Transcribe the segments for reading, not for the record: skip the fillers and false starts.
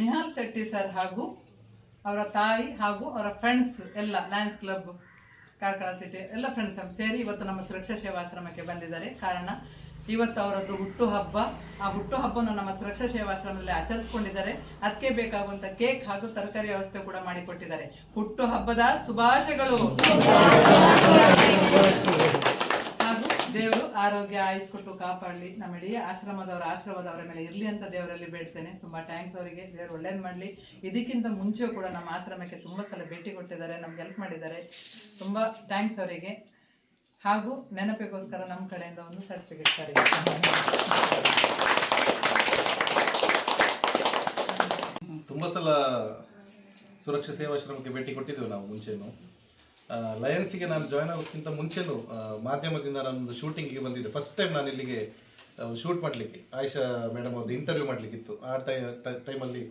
Nihal Shetty sir ಹಾಗೂ ಅವರ ತಾಯಿ ಹಾಗೂ ಅವರ ಫ್ರೆಂಡ್ಸ್ ಎಲ್ಲ ಲಯನ್ಸ್ ಕ್ಲಬ್ ಕಾರ್ಕಳ ಸಿಟಿ ಎಲ್ಲ ಫ್ರೆಂಡ್ಸ್ ಸೇರಿ ಇವತ್ತು ನಮ್ಮ ಸುರಕ್ಷಾ ಸೇವಾಶ್ರಮಕ್ಕೆ ಬಂದಿದ್ದಾರೆ. ಕಾರಣ ಇವತ್ತು ಅವರದ್ದು ಹುಟ್ಟುಹಬ್ಬ. ಆ ಹುಟ್ಟುಹಬ್ಬವನ್ನು ನಮ್ಮ ಸುರಕ್ಷಾ ಸೇವಾಶ್ರಮದಲ್ಲಿ ಆಚರಿಸಿಕೊಂಡಿದ್ದಾರೆ. ಅದಕ್ಕೆ ಬೇಕಾಗುವಂಥ ಕೇಕ್ ಹಾಗೂ ತರಕಾರಿ ವ್ಯವಸ್ಥೆ ಕೂಡ ಮಾಡಿಕೊಟ್ಟಿದ್ದಾರೆ. ಹುಟ್ಟುಹಬ್ಬದ ಶುಭಾಶಯಗಳು. ಹಾಗೂ ದೇವರು ಆರೋಗ್ಯ ಆಯುಸ್ಕೊಟ್ಟು ಕಾಪಾಡಲಿ. ನಮ್ಮ ಇಡೀ ಆಶ್ರಮದವರ ಆಶೀರ್ವಾದವರ ಮೇಲೆ ಇರಲಿ ಅಂತ ದೇವರಲ್ಲಿ ಬೇಡ್ತೇನೆ. ತುಂಬ ಥ್ಯಾಂಕ್ಸ್ ಅವರಿಗೆ. ದೇವರು ಒಳ್ಳೇದು ಮಾಡಲಿ. ಇದಕ್ಕಿಂತ ಮುಂಚೆ ಕೂಡ ನಮ್ಮ ಆಶ್ರಮಕ್ಕೆ ತುಂಬ ಸಲ ಭೇಟಿ ಕೊಟ್ಟಿದ್ದಾರೆ, ನಮ್ಗೆ ಹೆಲ್ಪ್ ಮಾಡಿದ್ದಾರೆ. ತುಂಬ ಥ್ಯಾಂಕ್ಸ್ ಅವರಿಗೆ. ಹಾಗೂ ನೆನಪಿಗೋಸ್ಕರ ನಮ್ಮ ಕಡೆಯಿಂದ ಒಂದು ಸರ್ಟಿಫಿಕೇಟ್ ಸರಿ. ತುಂಬ ಸಲ ಸುರಕ್ಷಾ ಸೇವಾಶ್ರಮಕ್ಕೆ ಭೇಟಿ ಕೊಟ್ಟಿದ್ದೇವೆ ನಾವು ಮುಂಚೆನೂ. ಲಯನ್ಸಿಗೆ ನಾನು ಜಾಯ್ನ್ ಆಗೋಕ್ಕಿಂತ ಮುಂಚೆನೂ ಮಾಧ್ಯಮದಿಂದ ನಾನೊಂದು ಶೂಟಿಂಗಿಗೆ ಬಂದಿದ್ದೆ. ಫಸ್ಟ್ ಟೈಮ್ ನಾನು ಇಲ್ಲಿಗೆ ಶೂಟ್ ಮಾಡಲಿಕ್ಕೆ ಆಯಿಷಾ ಮೇಡಮ್ ಅವ್ರದ್ದು ಇಂಟರ್ವ್ಯೂ ಮಾಡಲಿಕ್ಕಿತ್ತು. ಆ ಟೈಮಲ್ಲಿ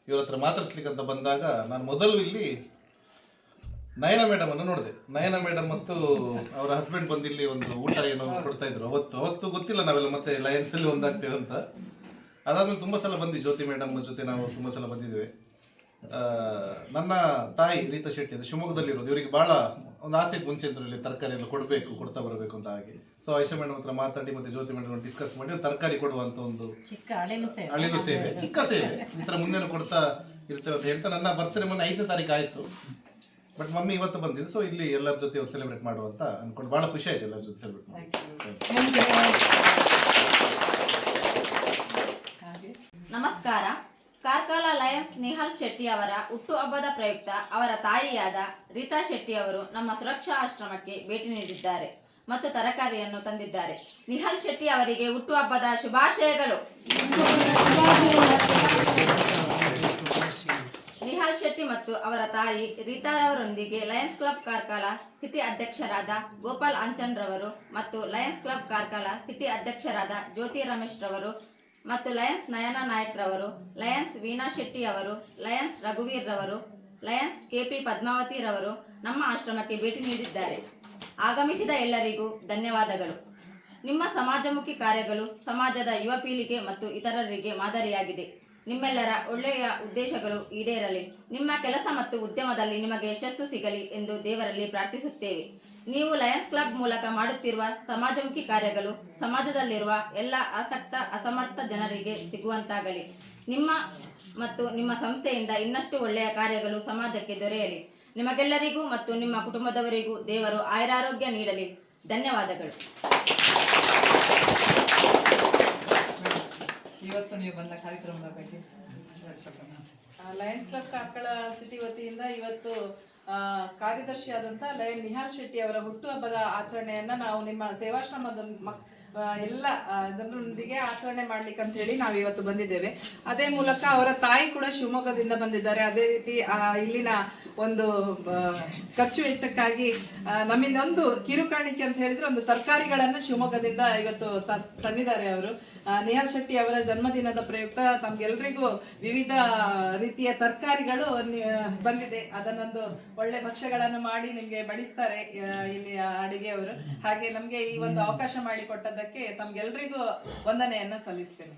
ಇವ್ರ ಹತ್ರ ಮಾತಾಡಿಸ್ಲಿಕ್ಕೆ ಅಂತ ಬಂದಾಗ ನಾನು ಮೊದಲು ಇಲ್ಲಿ ನಯನ ಮೇಡಮನ್ನು ನೋಡಿದೆ. ನಯನ ಮೇಡಮ್ ಮತ್ತು ಅವರ ಹಸ್ಬೆಂಡ್ ಬಂದು ಇಲ್ಲಿ ಒಂದು ಊಟ ಏನೋ ಕೊಡ್ತಾ ಇದ್ರು. ಅವತ್ತು ಗೊತ್ತಿಲ್ಲ ನಾವೆಲ್ಲ ಮತ್ತೆ ಲಯನ್ಸಲ್ಲಿ ಒಂದಾಗ್ತೇವೆ ಅಂತ. ಅದಾದ್ಮೇಲೆ ತುಂಬ ಸಲ ಬಂದು ಜ್ಯೋತಿ ಮೇಡಮ್ ಜೊತೆ ನಾವು ತುಂಬ ಸಲ ಬಂದಿದ್ದೇವೆ. ನನ್ನ ತಾಯಿ ರೀತಾ ಶೆಟ್ಟಿ ಅಂತ ಶಿವಮೊಗ್ಗದಲ್ಲಿರೋದು. ಇವರಿಗೆ ಭಾಳ ಒಂದು ಆಸೆ ಮುಂಚೆ ಇಲ್ಲಿ ತರಕಾರಿ ಎಲ್ಲ ಕೊಡ್ತಾ ಬರಬೇಕು ಅಂತ. ಹಾಗೆ ಸೊ ಆಯಿಷಾ ಮೇಡಮ್ ಹತ್ರ ಮಾತಾಡಿ ಮತ್ತೆ ಜ್ಯೋತಿ ಮೇಡಮ್ ಡಿಸ್ಕಸ್ ಮಾಡಿ ಒಂದು ತರಕಾರಿ ಕೊಡುವಂತ ಒಂದು ಅಳಿಲು ಸೇವೆ, ಚಿಕ್ಕ ಸೇವೆ ಈ ಥರ ಮುಂದೆನೂ ಕೊಡ್ತಾ ಇರ್ತೇವೆ ಅಂತ ಹೇಳ್ತಾ ನನ್ನ ಬರ್ತ್ಡೇ ಮೊನ್ನೆ 5ನೇ ತಾರೀಕು ಆಯಿತು. ಬಟ್ ಮಮ್ಮಿ ಇವತ್ತು ಬಂದಿದ್ದು. ಸೊ ಇಲ್ಲಿ ಎಲ್ಲರ ಜೊತೆ ಸೆಲೆಬ್ರೇಟ್ ಮಾಡುವಂತ ಅನ್ಕೊಂಡು ಭಾಳ ಖುಷಿ ಆಯ್ತು ಎಲ್ಲರ ಜೊತೆ ಸೆಲೆಬ್ರೇಟ್ ಮಾಡಿ. ನಮಸ್ಕಾರ. ಕಾರ್ಕಳ ಲಯನ್ಸ್ ನಿಹಾಲ್ ಶೆಟ್ಟಿ ಅವರ ಹುಟ್ಟುಹಬ್ಬದ ಪ್ರಯುಕ್ತ ಅವರ ತಾಯಿಯಾದ ರೀತಾ ಶೆಟ್ಟಿ ಅವರು ನಮ್ಮ ಸುರಕ್ಷಾ ಆಶ್ರಮಕ್ಕೆ ಭೇಟಿ ನೀಡಿದ್ದಾರೆ ಮತ್ತು ತರಕಾರಿಯನ್ನು ತಂದಿದ್ದಾರೆ. ನಿಹಾಲ್ ಶೆಟ್ಟಿ ಅವರಿಗೆ ಹುಟ್ಟುಹಬ್ಬದ ಶುಭಾಶಯಗಳು. ನಿಹಾಲ್ ಶೆಟ್ಟಿ ಮತ್ತು ಅವರ ತಾಯಿ ರೀತಾರವರೊಂದಿಗೆ ಲಯನ್ಸ್ ಕ್ಲಬ್ ಕಾರ್ಕಳ ಸಿಟಿ ಅಧ್ಯಕ್ಷರಾದ ಗೋಪಾಲ್ ಆಂಚನ್ ರವರು ಮತ್ತು ಲಯನ್ಸ್ ಕ್ಲಬ್ ಕಾರ್ಕಳ ಸಿಟಿ ಅಧ್ಯಕ್ಷರಾದ ಜ್ಯೋತಿ ರಮೇಶ್ ರವರು ಮತ್ತು ಲಯನ್ಸ್ ನಯನ ನಾಯಕ್ ರವರು, ಲಯನ್ಸ್ ವೀಣಾ ಶೆಟ್ಟಿ ಅವರು, ಲಯನ್ಸ್ ರಘುವೀರ್ ರವರು, ಲಯನ್ಸ್ ಕೆಪಿ ಪದ್ಮಾವತಿ ರವರು ನಮ್ಮ ಆಶ್ರಮಕ್ಕೆ ಭೇಟಿ ನೀಡಿದ್ದಾರೆ. ಆಗಮಿಸಿದ ಎಲ್ಲರಿಗೂ ಧನ್ಯವಾದಗಳು. ನಿಮ್ಮ ಸಮಾಜಮುಖಿ ಕಾರ್ಯಗಳು ಸಮಾಜದ ಯುವ ಪೀಳಿಗೆ ಮತ್ತು ಇತರರಿಗೆ ಮಾದರಿಯಾಗಿದೆ. ನಿಮ್ಮೆಲ್ಲರ ಒಳ್ಳೆಯ ಉದ್ದೇಶಗಳು ಈಡೇರಲಿ. ನಿಮ್ಮ ಕೆಲಸ ಮತ್ತು ಉದ್ಯಮದಲ್ಲಿ ನಿಮಗೆ ಯಶಸ್ಸು ಸಿಗಲಿ ಎಂದು ದೇವರಲ್ಲಿ ಪ್ರಾರ್ಥಿಸುತ್ತೇವೆ. ನೀವು ಲಯನ್ಸ್ ಕ್ಲಬ್ ಮೂಲಕ ಮಾಡುತ್ತಿರುವ ಸಮಾಜಮುಖಿ ಕಾರ್ಯಗಳು ಸಮಾಜದಲ್ಲಿರುವ ಎಲ್ಲ ಆಸಕ್ತ ಅಸಮರ್ಥ ಜನರಿಗೆ ಸಿಗುವಂತಾಗಲಿ. ನಿಮ್ಮ ಮತ್ತು ನಿಮ್ಮ ಸಂಸ್ಥೆಯಿಂದ ಇನ್ನಷ್ಟು ಒಳ್ಳೆಯ ಕಾರ್ಯಗಳು ಸಮಾಜಕ್ಕೆ ದೊರೆಯಲಿ. ನಿಮಗೆಲ್ಲರಿಗೂ ಮತ್ತು ನಿಮ್ಮ ಕುಟುಂಬದವರಿಗೂ ದೇವರು ಆಯುರಾರೋಗ್ಯ ನೀಡಲಿ. ಧನ್ಯವಾದಗಳು. ಇವತ್ತು ನೀವು ಬಂದ ಕಾರ್ಯಕ್ರಮದ ಬಗ್ಗೆ ಲಯನ್ಸ್ ಕ್ಲಬ್ ಕಾರ್ಕಳ ಸಿಟಿ ವತಿಯಿಂದ ಇವತ್ತು ಕಾರ್ಯದರ್ಶಿಯಾದಂಥ ಲಯನ್ ನಿಹಾಲ್ ಶೆಟ್ಟಿ ಅವರ ಹುಟ್ಟುಹಬ್ಬದ ಆಚರಣೆಯನ್ನ ನಾವು ನಿಮ್ಮ ಸೇವಾಶ್ರಮದ ಎಲ್ಲ ಜನರೊಂದಿಗೆ ಆಚರಣೆ ಮಾಡ್ಲಿಕ್ಕೆ ಅಂತ ಹೇಳಿ ನಾವು ಇವತ್ತು ಬಂದಿದ್ದೇವೆ. ಅದೇ ಮೂಲಕ ಅವರ ತಾಯಿ ಕೂಡ ಶಿವಮೊಗ್ಗದಿಂದ ಬಂದಿದ್ದಾರೆ. ಅದೇ ರೀತಿ ಇಲ್ಲಿನ ಒಂದು ಖರ್ಚು ವೆಚ್ಚಕ್ಕಾಗಿ ನಮ್ಮಿಂದ ಒಂದು ಕಿರುಕಾಣಿಕೆ ಅಂತ ಹೇಳಿದ್ರೆ ಒಂದು ತರಕಾರಿಗಳನ್ನ ಶಿವಮೊಗ್ಗದಿಂದ ಇವತ್ತು ತಂದಿದ್ದಾರೆ ಅವರು. ನಿಹಾಲ್ ಶೆಟ್ಟಿ ಅವರ ಜನ್ಮದಿನದ ಪ್ರಯುಕ್ತ ತಮ್ಗೆಲ್ರಿಗೂ ವಿವಿಧ ರೀತಿಯ ತರಕಾರಿಗಳು ಬಂದಿದೆ. ಅದನ್ನೊಂದು ಒಳ್ಳೆ ಭಕ್ಷ್ಯಗಳನ್ನು ಮಾಡಿ ನಿಮ್ಗೆ ಬಡಿಸ್ತಾರೆ ಇಲ್ಲಿ ಅಡಿಗೆಯವರು. ಹಾಗೆ ನಮ್ಗೆ ಈ ಒಂದು ಅವಕಾಶ ಮಾಡಿಕೊಟ್ಟದಕ್ಕೆ ತಮ್ಗೆಲ್ರಿಗೂ ವಂದನೆಯನ್ನ ಸಲ್ಲಿಸ್ತೇನೆ.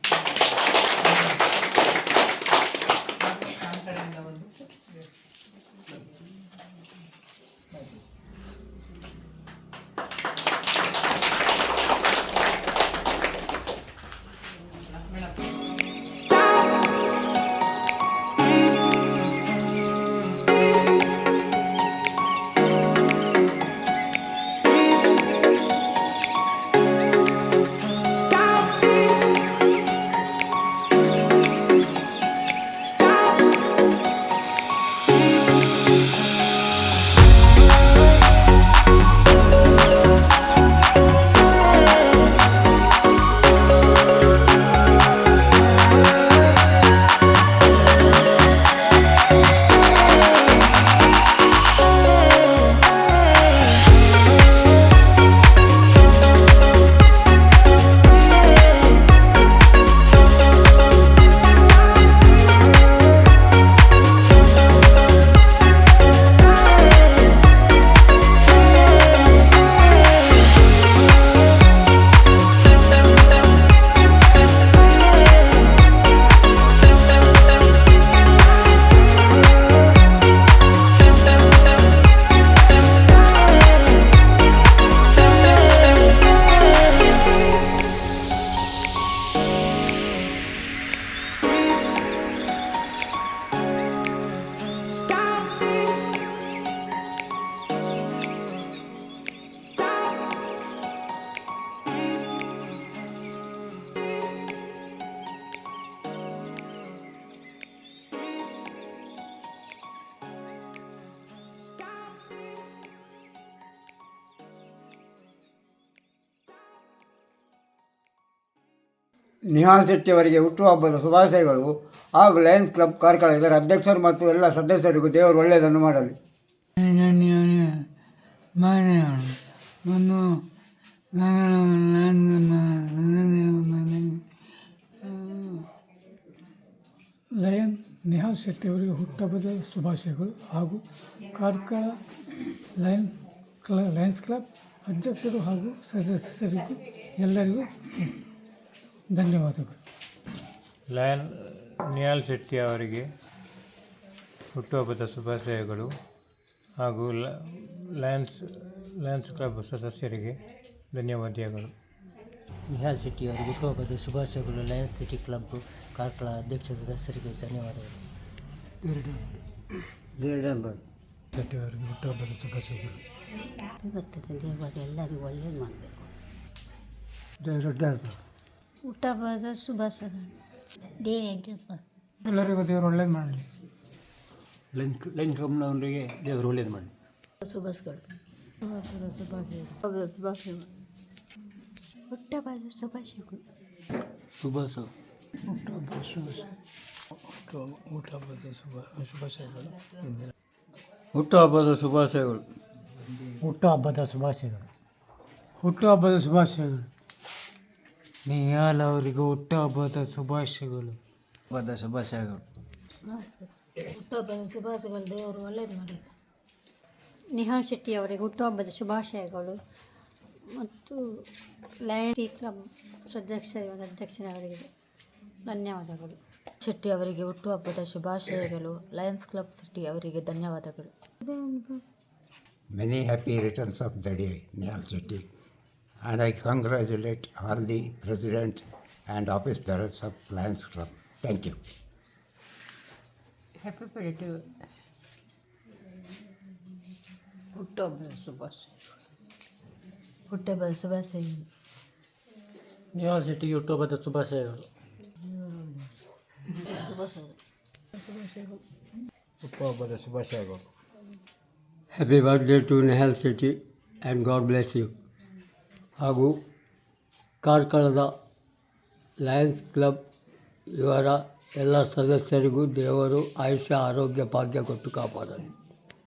ನಿಹಾಲ್ ಶೆಟ್ಟಿ ಅವರಿಗೆ ಹುಟ್ಟುಹಬ್ಬದ ಶುಭಾಶಯಗಳು ಹಾಗೂ ಲಯನ್ಸ್ ಕ್ಲಬ್ ಕಾರ್ಕಳ ಇದರ ಅಧ್ಯಕ್ಷರು ಮತ್ತು ಎಲ್ಲ ಸದಸ್ಯರಿಗೂ ದೇವರು ಒಳ್ಳೆಯದನ್ನು ಮಾಡಲಿ. ಲಯನ್ ನಿಹಾಲ್ ಶೆಟ್ಟಿ ಅವರಿಗೆ ಹುಟ್ಟುಹಬ್ಬದ ಶುಭಾಶಯಗಳು ಹಾಗೂ ಕಾರ್ಕಳ ಲಯನ್ಸ್ ಕ್ಲಬ್ ಅಧ್ಯಕ್ಷರು ಹಾಗೂ ಸದಸ್ಯರಿಗೂ ಎಲ್ಲರಿಗೂ ಧನ್ಯವಾದಗಳು. ನಿಹಾಲ್ ಶೆಟ್ಟಿ ಅವರಿಗೆ ಹುಟ್ಟುಹಬ್ಬದ ಶುಭಾಶಯಗಳು ಹಾಗೂ ಲಯನ್ಸ್ ಕ್ಲಬ್ ಸದಸ್ಯರಿಗೆ ಧನ್ಯವಾದಗಳು. ನಿಹಾಲ್ ಶೆಟ್ಟಿ ಅವರಿಗೆ ಹುಟ್ಟುಹಬ್ಬದ ಶುಭಾಶಯಗಳು. ಲಯನ್ಸ್ ಸಿಟಿ ಕ್ಲಬ್ ಕಾರ್ಕಳ ಅಧ್ಯಕ್ಷ ಸದಸ್ಯರಿಗೆ ಧನ್ಯವಾದಗಳು. ಶೆಟ್ಟಿ ಅವರಿಗೆ ಹುಟ್ಟುಹಬ್ಬದ ಶುಭಾಶಯಗಳು. ಇವತ್ತು ದೇವರು ಎಲ್ಲರಿಗೂ ಒಳ್ಳೇದು ಮಾಡಬೇಕು. ಹುಟ್ಟಹಬ್ಬದ ಶುಭಾಶಯಗಳು. ಎಲ್ಲರಿಗೂ ದೇವರು ಒಳ್ಳೇದು ಮಾಡಲಿ. ಲಯನ್ಸ್ ಕ್ಲಬ್ನವರಿಗೆ ದೇವರು ಒಳ್ಳೇದು ಮಾಡಲಿ. ಶುಭಾಶಯಗಳು. ಹುಟ್ಟಹಬ್ಬದ ಶುಭಾಶಯಗಳು. ಹುಟ್ಟುಹಬ್ಬದ ಶುಭಾಶಯಗಳು. ಹುಟ್ಟುಹಬ್ಬದ ಶುಭಾಶಯಗಳು. ಹುಟ್ಟುಹಬ್ಬದ ಶುಭಾಶಯಗಳು. ನಿಹಾಲ್ ಅವರಿಗೆ ಹುಟ್ಟುಹಬ್ಬದ ಶುಭಾಶಯಗಳು. ಶುಭಾಶಯಗಳು. ಹುಟ್ಟಹಬ್ಬದ ಶುಭಾಶಯಗಳು. ದೇವರು ಒಳ್ಳೇದು ಮಾಡಲಿ. ನಿಹಾಲ್ ಶೆಟ್ಟಿ ಅವರಿಗೆ ಹುಟ್ಟುಹಬ್ಬದ ಶುಭಾಶಯಗಳು ಮತ್ತು ಲಯನ್ಸ್ ಕ್ಲಬ್ ಅಧ್ಯಕ್ಷರವರಿಗೆ ಧನ್ಯವಾದಗಳು. ಶೆಟ್ಟಿ ಅವರಿಗೆ ಹುಟ್ಟುಹಬ್ಬದ ಶುಭಾಶಯಗಳು. ಲಯನ್ಸ್ ಕ್ಲಬ್ ಸಿಟಿ ಅವರಿಗೆ ಧನ್ಯವಾದಗಳು. Many happy returns of the day, Nihal Shetty. And I congratulate all the president and office bearers of Lions Club. Thank you. Happy birthday. ಹುಟ್ಟುಹಬ್ಬದ ಶುಭಾಶಯಗಳು. ಹುಟ್ಟಹಬ್ಬದ ಶುಭಾಶಯಗಳು. ನಿಹಾಲ್ ಶೆಟ್ಟಿಗೆ ಹುಟ್ಟುಹಬ್ಬದ ಶುಭಾಶಯಗಳು. ಹುಟ್ಟುಹಬ್ಬದ ಶುಭಾಶಯಗಳು. Happy birthday to Nihal Shetty and god bless you. ಹಾಗೂ ಕಾರ್ಕಳದ Lions club ಇವರ ಎಲ್ಲ ಸದಸ್ಯರಿಗೂ ದೇವರು ಆಯುಷ್ಯ ಆರೋಗ್ಯ ಭಾಗ್ಯ ಕೊಟ್ಟು ಕಾಪಾಡಲಿ.